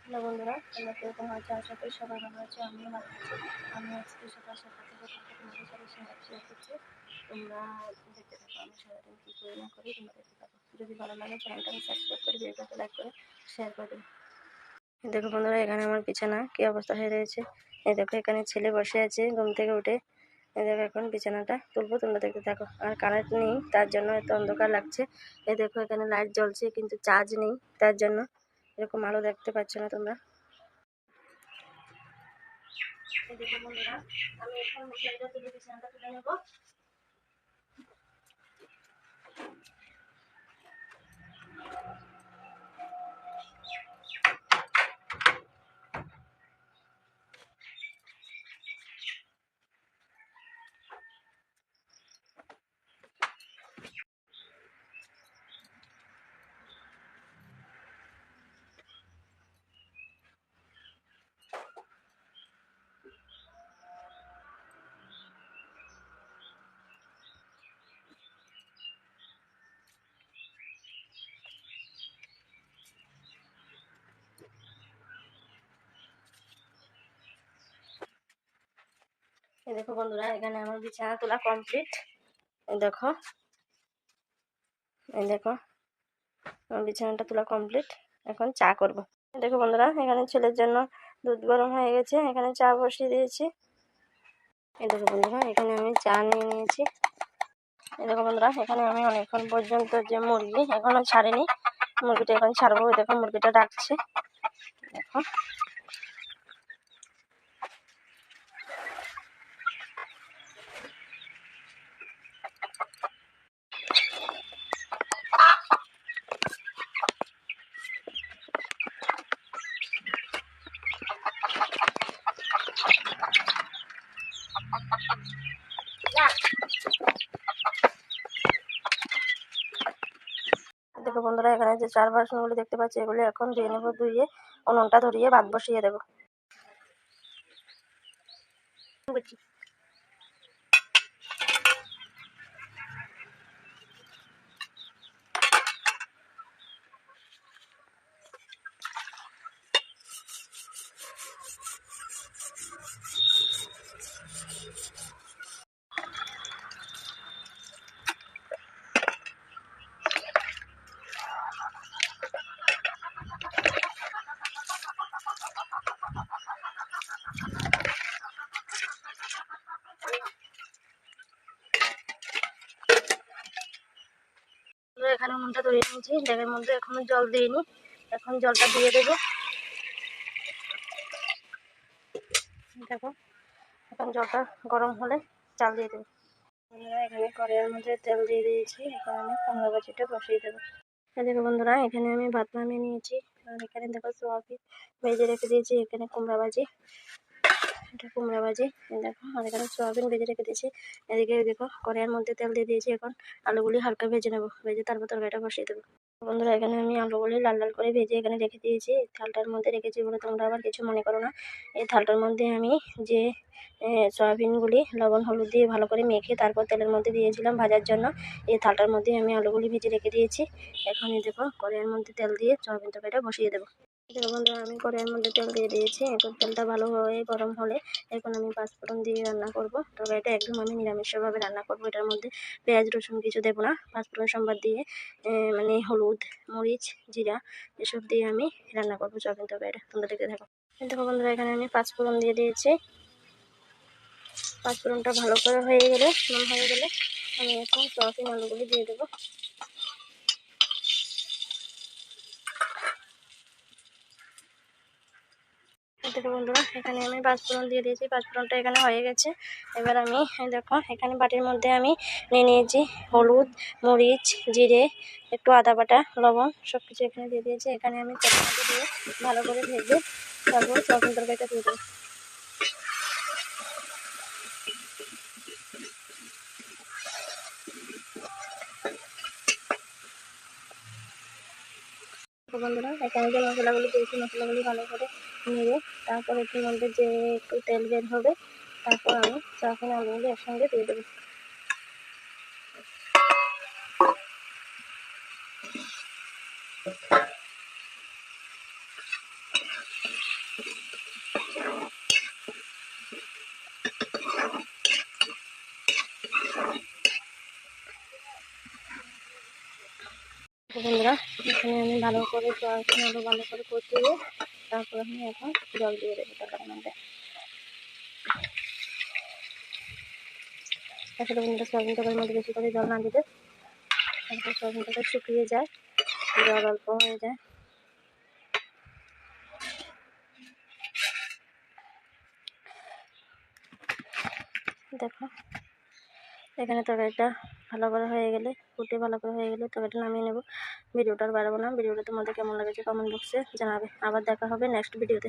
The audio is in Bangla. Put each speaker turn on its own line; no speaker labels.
হ্যালো বন্ধুরা, তোমরা কিরকম আছো? আশা করি সবাই ভালো আছো। আমিও ভালো আছি। আমি আজকে সকাল সকাল থেকে তোমাদের সাথে শেয়ার করছি। তোমরা দেখতে থাকো আমি সারাদিন কী করি না করি, তোমরা দেখতে থাকো। যদি ভালো লাগে চ্যানেলটাকে সাবস্ক্রাইব করে ভিডিওটাকে লাইক করে শেয়ার করে দেবে। দেখো বন্ধুরা, এখানে আমার বিছানা কী অবস্থা হয়ে রয়েছে। এই দেখো, এখানে ছেলে বসে আছে ঘুম থেকে উঠে। এই দেখো, এখন বিছানাটা তুলবো, তোমরা দেখতে থাকো। আর কারেন্ট নেই, তার জন্য এত অন্ধকার লাগছে। এই দেখো, এখানে লাইট জ্বলছে কিন্তু চার্জ নেই, তার জন্য এরকম আলো দেখতে পাচ্ছ না তোমরা। দেখো বন্ধুরা, আমি এখন মশারিটা তুলে বিছানাটা তুলে নেবো। এই দেখো বন্ধুরা, এখানে আমার বিছানা তোলা কমপ্লিট। এই দেখো, আমার বিছানাটা তোলা কমপ্লিট। এখন চা করব। দেখো বন্ধুরা, এখানে ছেলের জন্য দুধ গরম হয়ে গেছে, এখানে চা বসিয়ে দিয়েছি। এই দেখো বন্ধুরা, এখানে আমি চা নিয়ে নিয়েছি। এই দেখো বন্ধুরা, এখানে আমি অনেকক্ষণ পর্যন্ত যে মুরগি এখনো ছাড়িনি, মুরগিটা এখন ছাড়বো। দেখো, মুরগিটা ডাকছে। দেখো, দেখো বন্ধুরা, এখানে যে চার বাসনগুলি দেখতে পাচ্ছি, এগুলি এখন ধুয়ে নেবো। ধুয়ে উনুনটা ধরিয়ে ভাত বসিয়ে দেবো। এখানে উনুনটা ধরিয়ে নিয়েছি, ড্যামের মধ্যে এখনো জল দিইনি। এখন জলটা দিয়ে দেবো। দেখো, এখন জলটা গরম হলে চাল দিয়ে দেবো। বন্ধুরা, এখানে কড়াইয়ের মধ্যে তেল দিয়ে দিয়েছি। এখন আমি কুমড়ো ভাজিটা বসিয়ে দেবো। দেখো বন্ধুরা, এখানে আমি ভাত নামিয়ে নিয়েছি। আর এখানে দেখো সোয়াবিন ভেজে রেখে দিয়েছি। এখানে কুমড়া ভাজি, এটা কুমড়া ভাজি। দেখো, আর এখানে সোয়াবিন ভেজে রেখে দিয়েছি। এদিকে দেখো, কড়াইয়ের মধ্যে তেল দিয়ে দিয়েছি। এখন আলুগুলি হালকা ভেজে নেবো, ভেজে তারপর তরকারিটা বসিয়ে দেবো। বন্ধুরা, এখানে আমি আলুগুলি লাল লাল করে ভেজে এখানে রেখে দিয়েছি। থালটার মধ্যে রেখেছি বলে তোমরা আবার কিছু মনে করো না। এই থালটার মধ্যে আমি যে সয়াবিনগুলি লবণ হলুদ দিয়ে ভালো করে মেখে তারপর তেলের মধ্যে দিয়েছিলাম ভাজার জন্য, এই থালটার মধ্যে আমি আলুগুলি ভেজে রেখে দিয়েছি। এখন দেখো, কড়াইয়ের মধ্যে তেল দিয়ে সয়াবিন তরকারিটা বসিয়ে দেবো। দেখো বন্ধুরা, আমি কড়াইয়ের মধ্যে তেল দিয়ে দিয়েছি। এখন তেলটা ভালো হয়ে গরম হলে এখন আমি পাঁচফোড়ন দিয়ে রান্না করব। তরকারিটা একদম আমি নিরামিষভাবে রান্না করব। এটার মধ্যে পেঁয়াজ রসুন কিছু দেবো না। পাঁচফোড়ন সম্বাদ দিয়ে মানে হলুদ মরিচ জিরা এসব দিয়ে আমি রান্না করবো সয়াবিন তরকারিটা। তোমরা দেখতে থাকো। দেখো বন্ধুরা, এখানে আমি পাঁচফোড়ন দিয়ে দিয়েছি। পাঁচফোড়নটা ভালো করে হয়ে গেলে আমি এখন সয়াবিন আলুগুলি দিয়ে দেবো। দেখো বন্ধুরা, এখানে আমি পাঁচফোড়ন দিয়ে দিয়েছি। পাঁচফোড়নটা এখানে হয়ে গেছে। এবার আমি দেখো, এখানে বাটির মধ্যে আমি নিয়ে নিয়েছি হলুদ মরিচ জিরে একটু আদা বাটা লবণ সব কিছু এখানে দিয়ে দিয়েছি। এখানে আমি তেলের মধ্যে দিয়ে ভালো করে ভেজে তারপর সয়াবিন তরকারিটা দিয়ে দেবো। বন্ধুরা, এখানে যে মশলাগুলি দিয়েছি, মশলাগুলি ভালো করে নেড়ে তারপর এটির মধ্যে যে একটু তেল বের হবে, তারপর আমি সয়াবিন আলুগুলি একসঙ্গে দিয়ে দেবো। বন্ধুরা এখানে আমি ভালো করে আরো ভালো করে কষিয়ে তারপর আমি এখন জল দিয়ে দেবো তরকারির মধ্যে। আসলে বন্ধুরা সয়াবিন তরকারির মধ্যে বেশি করে জল না দিতে, তারপর সয়াবিন তরকারি শুকিয়ে যায়, জল অল্প হয়ে যায়। দেখো এখানে তরকারিটা ভালো করে হয়ে গেলে, ফুটে ভালো করে হয়ে গেলে তরকারিটা নামিয়ে নেব। ভিডিওটা আর বাড়াবো না। ভিডিওটা তোমাদের কেমন লেগেছে কমেন্ট বক্সে জানাবে। আবার দেখা হবে নেক্সট ভিডিওতে।